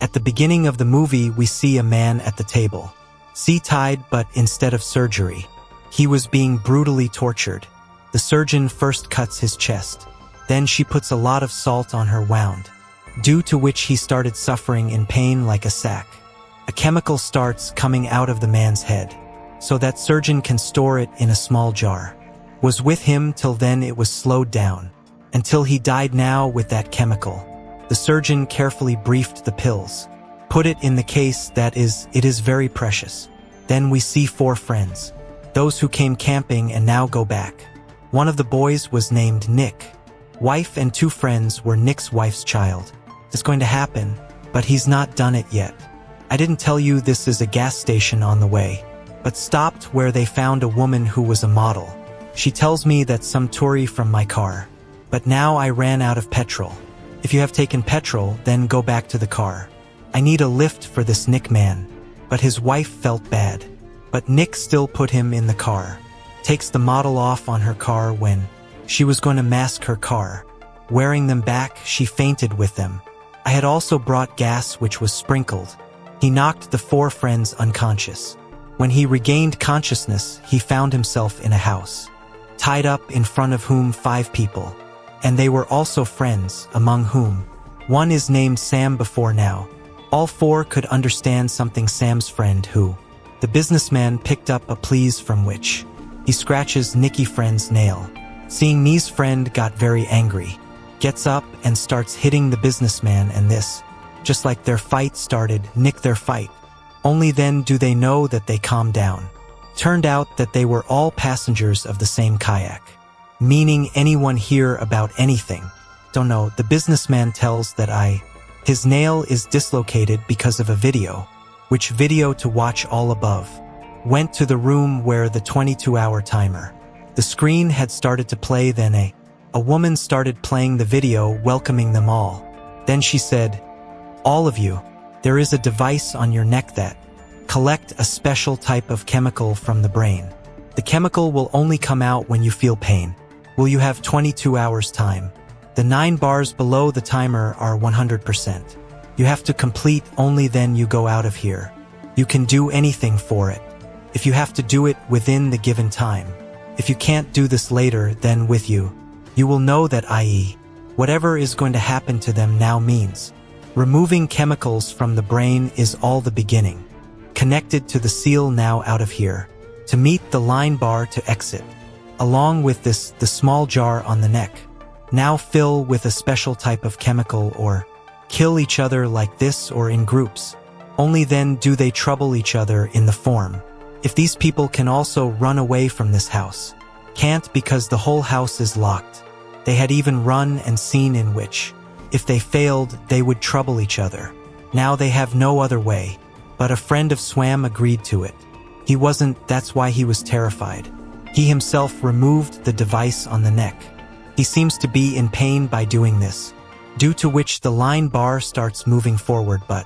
At the beginning of the movie, we see a man at the table. Tied, but instead of surgery, he was being brutally tortured. The surgeon first cuts his chest. Then she puts a lot of salt on her wound, due to which he started suffering in pain like a sack. A chemical starts coming out of the man's head, so that surgeon can store it in a small jar. Was with him till then. It was slowed down, until he died now with that chemical. The surgeon carefully briefed the pills, put it in the case, it is very precious. Then we see 4 friends, those who came camping and now go back. One of the boys was named Nick. Wife and 2 friends were Nick's wife's child. It's going to happen, but he's not done it yet. I didn't tell you this is a gas station on the way, but stopped where they found a woman who was a model. She tells me that some touri from my car, but now I ran out of petrol. If you have taken petrol, then go back to the car. I need a lift for this Nick man. But his wife felt bad. But Nick still put him in the car. Takes the model off on her car when she was going to mask her car. Wearing them back, she fainted with them. I had also brought gas which was sprinkled. He knocked the 4 friends unconscious. When he regained consciousness, he found himself in a house, tied up, in front of whom 5 people. And they were also friends, among whom one is named Sam. Before now, all 4 could understand something. Sam's friend, who the businessman picked up a please from which he scratches Nicky friend's nail. Seeing me's friend got very angry, gets up and starts hitting the businessman, and this, just like their fight started, Nick their fight. Only then do they know that they calmed down. Turned out that they were all passengers of the same kayak. Meaning anyone hear about anything? Don't know. The businessman tells that his nail is dislocated because of a video. Which video to watch all above. Went to the room where the 22-hour timer. The screen had started to play. Then a woman started playing the video, welcoming them all. Then she said, "All of you, there is a device on your neck that collect a special type of chemical from the brain. The chemical will only come out when you feel pain. Will you have 22 hours time? The 9 bars below the timer are 100%. You have to complete, only then you go out of here. You can do anything for it. If you have to do it within the given time. If you can't do this later, then with you will know that whatever is going to happen to them now means removing chemicals from the brain is all the beginning. Connected to the seal now out of here. To meet the line bar to exit. Along with this, the small jar on the neck. Now fill with a special type of chemical or kill each other like this or in groups. Only then do they trouble each other in the form. If these people can also run away from this house. Can't, because the whole house is locked. They had even run and seen in which, if they failed, they would trouble each other. Now they have no other way. But a friend of Swam agreed to it. He wasn't, that's why he was terrified. He himself removed the device on the neck. He seems to be in pain by doing this, due to which the line bar starts moving forward, but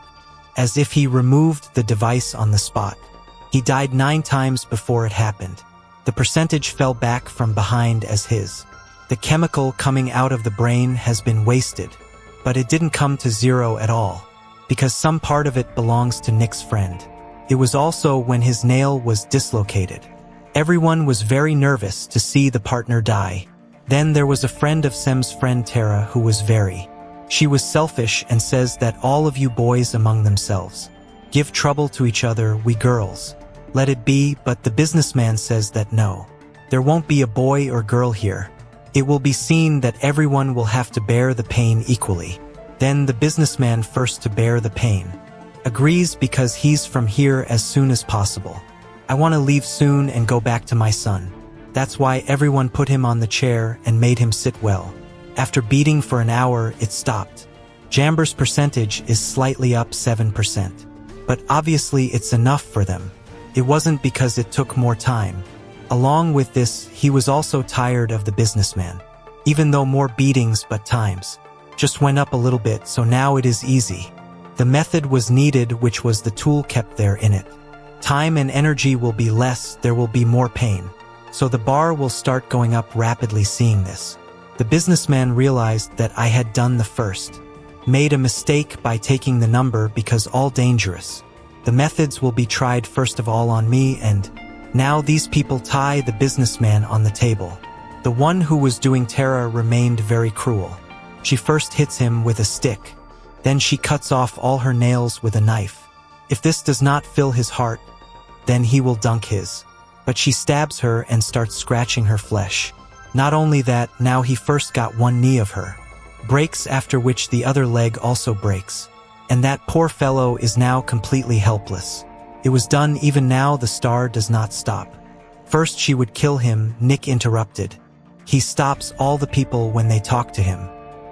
as if he removed the device on the spot. He died 9 times before it happened. The percentage fell back from behind as the chemical coming out of the brain has been wasted, but it didn't come to 0 at all, because some part of it belongs to Nick's friend. It was also when his nail was dislocated. Everyone was very nervous to see the partner die. Then there was a friend of Sem's friend Tara who was she was selfish and says that all of you boys among themselves give trouble to each other, we girls. Let it be, but the businessman says that no. There won't be a boy or girl here. It will be seen that everyone will have to bear the pain equally. Then the businessman first to bear the pain. Agrees because he's from here as soon as possible. I want to leave soon and go back to my son. That's why everyone put him on the chair and made him sit well. After beating for an hour, it stopped. Jamber's percentage is slightly up 7%. But obviously it's enough for them. It wasn't because it took more time. Along with this, he was also tired of the businessman. Even though more beatings, but times just went up a little bit, so now it is easy. The method was needed, which was the tool kept there in it. Time and energy will be less, there will be more pain. So the bar will start going up rapidly. Seeing this, the businessman realized that I had done the first. Made a mistake by taking the number because all dangerous. The methods will be tried first of all on me, and now these people tie the businessman on the table. The one who was doing Tara remained very cruel. She first hits him with a stick. Then she cuts off all her nails with a knife. If this does not fill his heart, then he will dunk his. But she stabs her and starts scratching her flesh. Not only that, now he first got one knee of her. Breaks, after which the other leg also breaks. And that poor fellow is now completely helpless. It was done. Even now the star does not stop. First she would kill him, Nick interrupted. He stops all the people when they talk to him.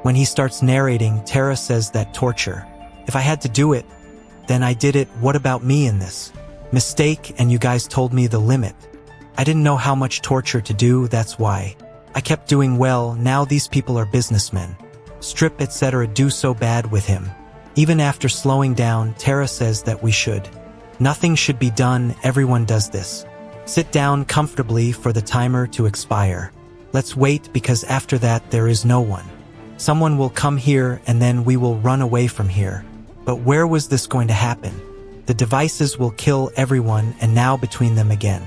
When he starts narrating, Tara says that torture. If I had to do it, then I did it. What about me in this? Mistake, and you guys told me the limit. I didn't know how much torture to do, that's why. I kept doing well. Now these people are businessmen. Strip, etc. do so bad with him. Even after slowing down, Tara says that we should. Nothing should be done, everyone does this. Sit down comfortably for the timer to expire. Let's wait, because after that there is no one. Someone will come here and then we will run away from here. But where was this going to happen? The devices will kill everyone, and now between them again.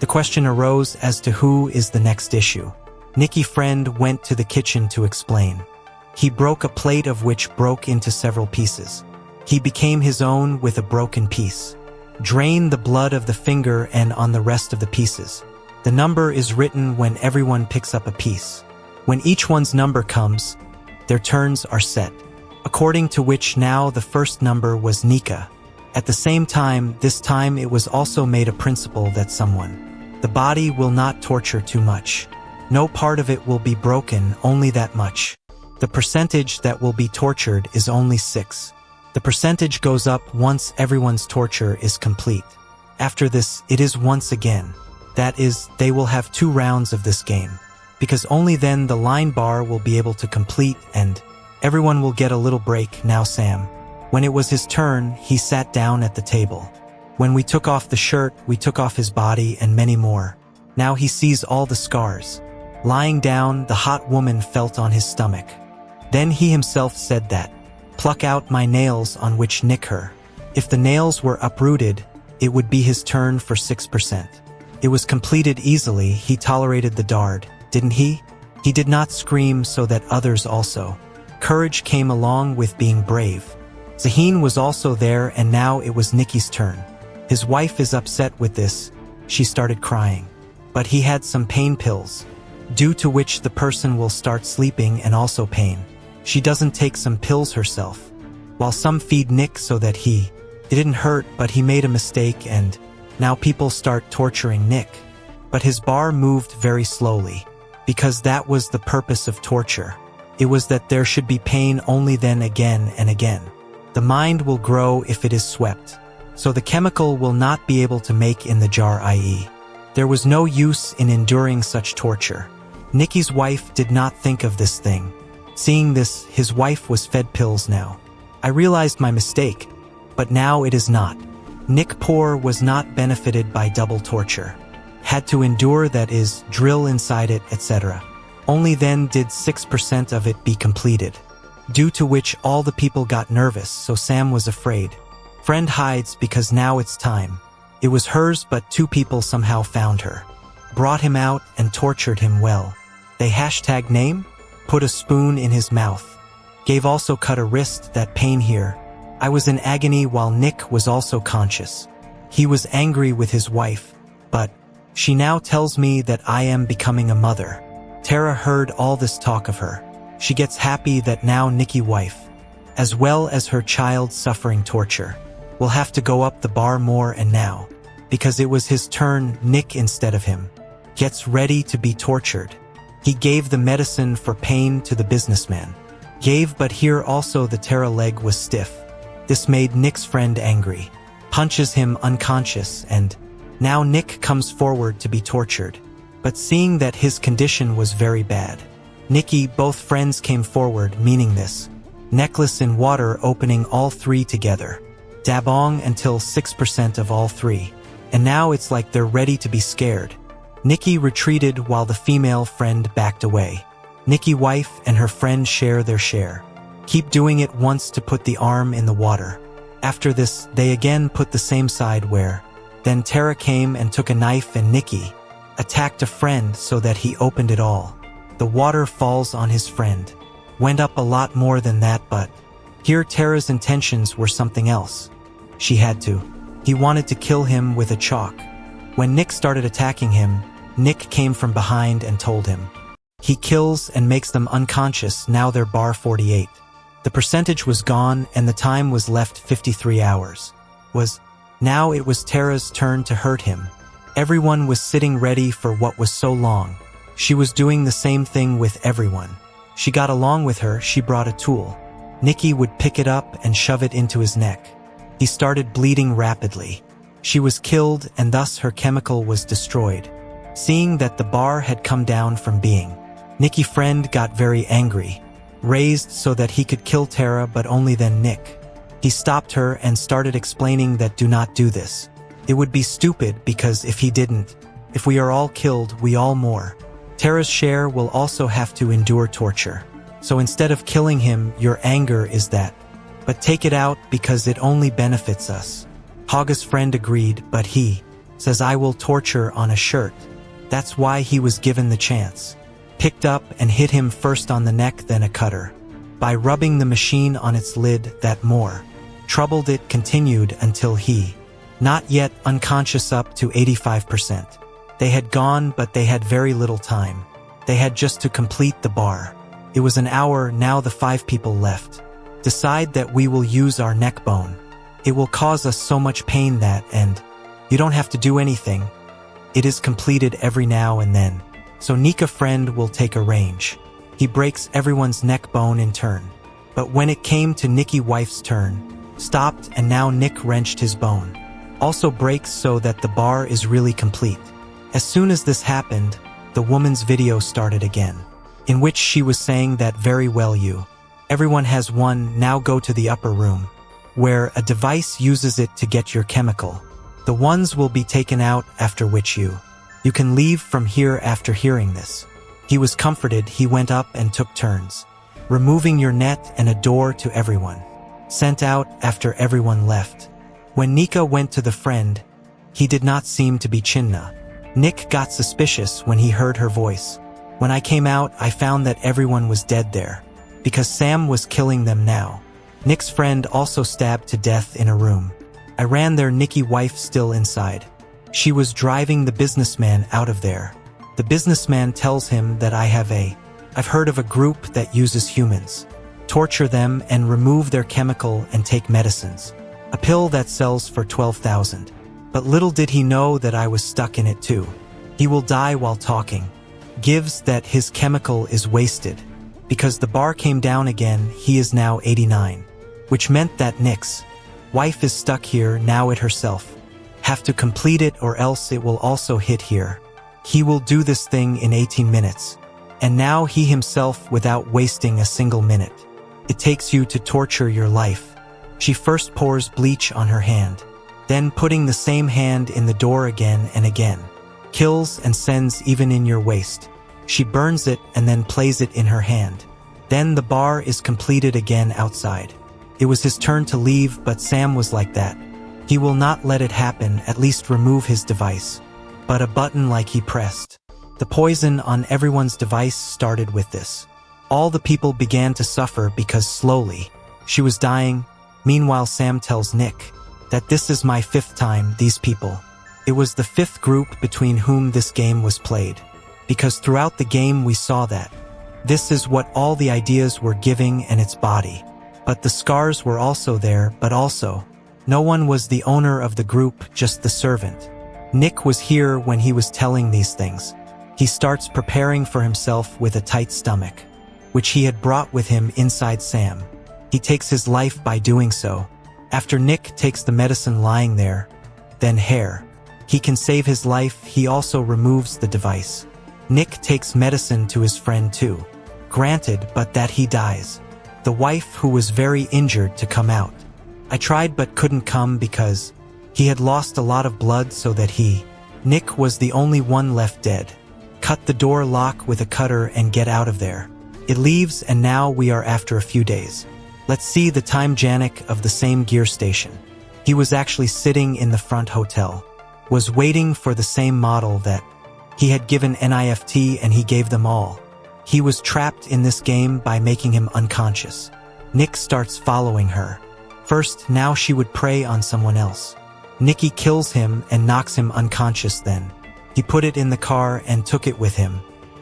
The question arose as to who is the next issue. Nicky friend went to the kitchen to explain. He broke a plate of which broke into several pieces. He became his own with a broken piece. Drain the blood of the finger and on the rest of the pieces. The number is written when everyone picks up a piece. When each one's number comes, their turns are set. According to which now the first number was Nika. At the same time, this time it was also made a principle that someone. The body will not torture too much. No part of it will be broken, only that much. The percentage that will be tortured is only 6. The percentage goes up once everyone's torture is complete. After this, it is once again. That is, they will have 2 rounds of this game. Because only then the line bar will be able to complete and everyone will get a little break. Now Sam. When it was his turn, he sat down at the table. When we took off the shirt, we took off his body and many more. Now he sees all the scars. Lying down, the hot woman felt on his stomach. Then he himself said that, pluck out my nails, on which Nick her. If the nails were uprooted, it would be his turn for 6%. It was completed easily. He tolerated the dard, didn't he? He did not scream so that others also. Courage came along with being brave. Zaheen was also there, and now it was Nicky's turn. His wife is upset with this. She started crying. But he had some pain pills, due to which the person will start sleeping and also pain. She doesn't take some pills herself. While some feed Nick so that it didn't hurt, but he made a mistake and now people start torturing Nick. But his bar moved very slowly, because that was the purpose of torture. It was that there should be pain, only then again and again. The mind will grow if it is swept. So the chemical will not be able to make in the jar, i.e. there was no use in enduring such torture. Nicky's wife did not think of this thing. Seeing this, his wife was fed pills now. I realized my mistake, but now it is not. Nick poor was not benefited by double torture. Had to endure, that is, drill inside it, etc. Only then did 6% of it be completed. Due to which all the people got nervous, so Sam was afraid. Friend hides because now it's time. It was hers, but 2 people somehow found her. Brought him out and tortured him well. They hashtag name? Put a spoon in his mouth. Gave also cut a wrist, that pain here. I was in agony while Nick was also conscious. He was angry with his wife, but she now tells me that I am becoming a mother. Tara heard all this talk of her. She gets happy that now Nicky wife, as well as her child suffering torture, will have to go up the bar more, and now, because it was his turn, Nick instead of him, gets ready to be tortured. He gave the medicine for pain to the businessman. Gave, but here also the Tara leg was stiff. This made Nick's friend angry. Punches him unconscious, and now Nick comes forward to be tortured. But seeing that his condition was very bad, Nicky, both friends came forward, meaning this. Necklace in water, opening all 3 together. Dabong until 6% of all 3. And now it's like they're ready to be scared. Nicky retreated while the female friend backed away. Nicky wife and her friend share their share. Keep doing it once to put the arm in the water. After this, they again put the same side where. Then Tara came and took a knife and Nikki attacked a friend so that he opened it all. The water falls on his friend. Went up a lot more than that, but here Tara's intentions were something else. She had to. He wanted to kill him with a chalk. When Nick started attacking him, Nick came from behind and told him. He kills and makes them unconscious. Now they're bar 48. The percentage was gone and the time was left 53 hours. Now it was Tara's turn to hurt him. Everyone was sitting ready for what was so long. She was doing the same thing with everyone. She got along with her. She brought a tool. Nikki would pick it up and shove it into his neck. He started bleeding rapidly. She was killed and thus her chemical was destroyed. Seeing that the bar had come down from being. Nikki friend got very angry. Raised so that he could kill Tara, but only then Nick. He stopped her and started explaining that do not do this. It would be stupid because if he didn't, if we are all killed, we all more. Tara's share will also have to endure torture. So instead of killing him, your anger is that. But take it out because it only benefits us. Haga's friend agreed, but he says I will torture on a shirt. That's why he was given the chance. Picked up and hit him first on the neck, then a cutter. By rubbing the machine on its lid, that more troubled it continued until he, not yet unconscious up to 85%. They had gone, but they had very little time. They had just to complete the bar. It was an hour. Now the 5 people left. Decide that we will use our neck bone. It will cause us so much pain that, and you don't have to do anything. It is completed every now and then. So Nika friend will take a range. He breaks everyone's neck bone in turn. But when it came to Nikki wife's turn, stopped and now Nick wrenched his bone. Also breaks so that the bar is really complete. As soon as this happened, the woman's video started again, in which she was saying that very well everyone has one, now go to the upper room, where a device uses it to get your chemical. The ones will be taken out after which you can leave from here. After hearing this, he was comforted. He went up and took turns, removing your net and a door to everyone. Sent out after everyone left. When Nika went to the friend, he did not seem to be Chinna. Nick got suspicious when he heard her voice. When I came out, I found that everyone was dead there, because Sam was killing them now. Nick's friend also stabbed to death in a room. I ran there. Nikki wife still inside. She was driving the businessman out of there. The businessman tells him that I've heard of a group that uses humans, torture them and remove their chemical and take medicines. A pill that sells for 12,000. But little did he know that I was stuck in it too. He will die while talking. Gives that his chemical is wasted. Because the bar came down again, he is now 89. Which meant that Nick's wife is stuck here now. It herself have to complete it or else it will also hit here. He will do this thing in 18 minutes. And now he himself without wasting a single minute. It takes you to torture your life. She first pours bleach on her hand. Then putting the same hand in the door again and again. Kills and sends even in your waist. She burns it and then plays it in her hand. Then the bar is completed again outside. It was his turn to leave, but Sam was like that. He will not let it happen, at least remove his device. But a button like he pressed. The poison on everyone's device started with this. All the people began to suffer because slowly she was dying. Meanwhile, Sam tells Nick that this is my 5th time, these people. It was the 5th group between whom this game was played. Because throughout the game we saw that this is what all the ideas were giving and its body. But the scars were also there, but also no one was the owner of the group, just the servant. Nick was here when he was telling these things. He starts preparing for himself with a tight stomach, which he had brought with him inside Sam. He takes his life by doing so. After Nick takes the medicine lying there, then hair. He can save his life. He also removes the device. Nick takes medicine to his friend too. Granted, but that he dies. The wife who was very injured to come out. I tried but couldn't come because he had lost a lot of blood so that Nick was the only one left dead. Cut the door lock with a cutter and get out of there. It leaves and now we are after a few days. Let's see the time Janik of the same gear station. He was actually sitting in the front hotel, was waiting for the same model that he had given NIFT, and he gave them all. He was trapped in this game by making him unconscious. Nick starts following her. First, now she would prey on someone else. Nikki kills him and knocks him unconscious then. He put it in the car and took it with him.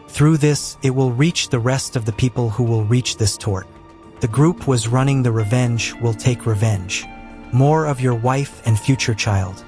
Through this, it will reach the rest of the people who will reach this tort. The group was running the revenge will take revenge. More of your wife and future child.